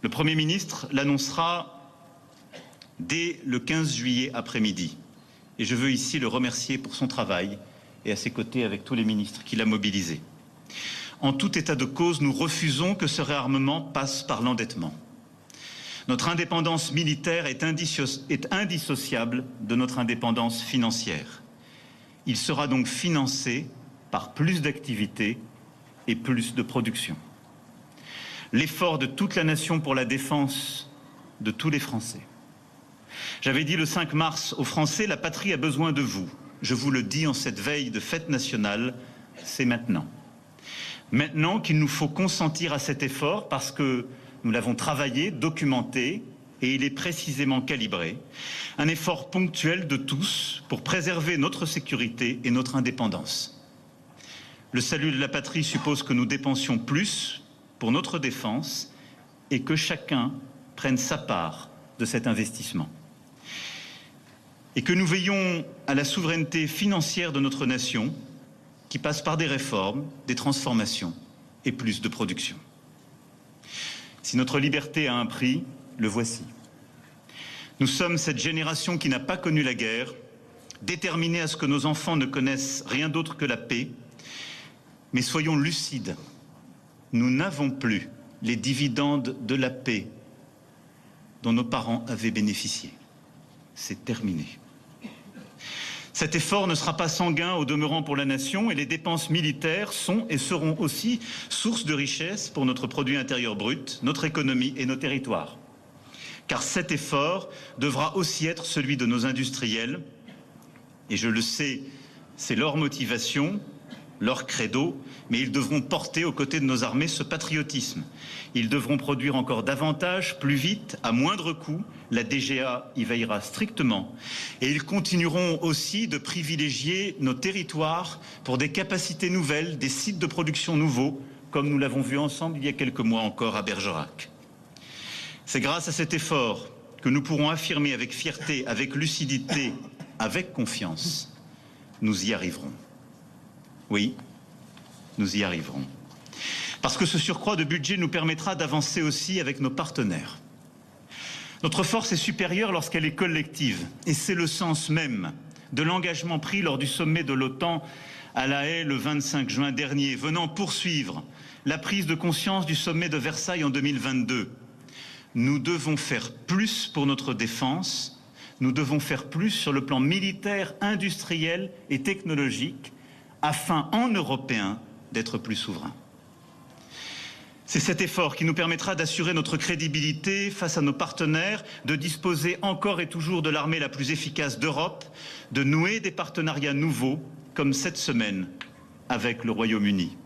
Le Premier ministre l'annoncera dès le 15 juillet après-midi. Et je veux ici le remercier pour son travail et à ses côtés avec tous les ministres qu'il a mobilisés. En tout état de cause, nous refusons que ce réarmement passe par l'endettement. Notre indépendance militaire est indissociable de notre indépendance financière. Il sera donc financé par plus d'activités et plus de production. L'effort de toute la nation pour la défense de tous les Français. J'avais dit le 5 mars aux Français, la patrie a besoin de vous. Je vous le dis en cette veille de fête nationale, c'est maintenant. Maintenant qu'il nous faut consentir à cet effort parce que nous l'avons travaillé, documenté et il est précisément calibré. Un effort ponctuel de tous pour préserver notre sécurité et notre indépendance. Le salut de la patrie suppose que nous dépensions plus pour notre défense et que chacun prenne sa part de cet investissement. Et que nous veillons à la souveraineté financière de notre nation qui passe par des réformes, des transformations et plus de production. Si notre liberté a un prix, le voici. Nous sommes cette génération qui n'a pas connu la guerre, déterminée à ce que nos enfants ne connaissent rien d'autre que la paix. Mais soyons lucides, nous n'avons plus les dividendes de la paix dont nos parents avaient bénéficié. C'est terminé. Cet effort ne sera pas sanguin au demeurant pour la nation et les dépenses militaires sont et seront aussi source de richesse pour notre produit intérieur brut, notre économie et nos territoires. Car cet effort devra aussi être celui de nos industriels et je le sais, c'est leur motivation, leur credo, mais ils devront porter aux côtés de nos armées ce patriotisme. Ils devront produire encore davantage, plus vite, à moindre coût. La DGA y veillera strictement. Et ils continueront aussi de privilégier nos territoires pour des capacités nouvelles, des sites de production nouveaux, comme nous l'avons vu ensemble il y a quelques mois encore à Bergerac. C'est grâce à cet effort que nous pourrons affirmer avec fierté, avec lucidité, avec confiance, nous y arriverons. Oui, nous y arriverons. Parce que ce surcroît de budget nous permettra d'avancer aussi avec nos partenaires. Notre force est supérieure lorsqu'elle est collective, et c'est le sens même de l'engagement pris lors du sommet de l'OTAN à La Haye le 25 juin dernier, venant poursuivre la prise de conscience du sommet de Versailles en 2022. Nous devons faire plus pour notre défense, nous devons faire plus sur le plan militaire, industriel et technologique, afin, en Européens, d'être plus souverains. C'est cet effort qui nous permettra d'assurer notre crédibilité face à nos partenaires, de disposer encore et toujours de l'armée la plus efficace d'Europe, de nouer des partenariats nouveaux, comme cette semaine avec le Royaume-Uni.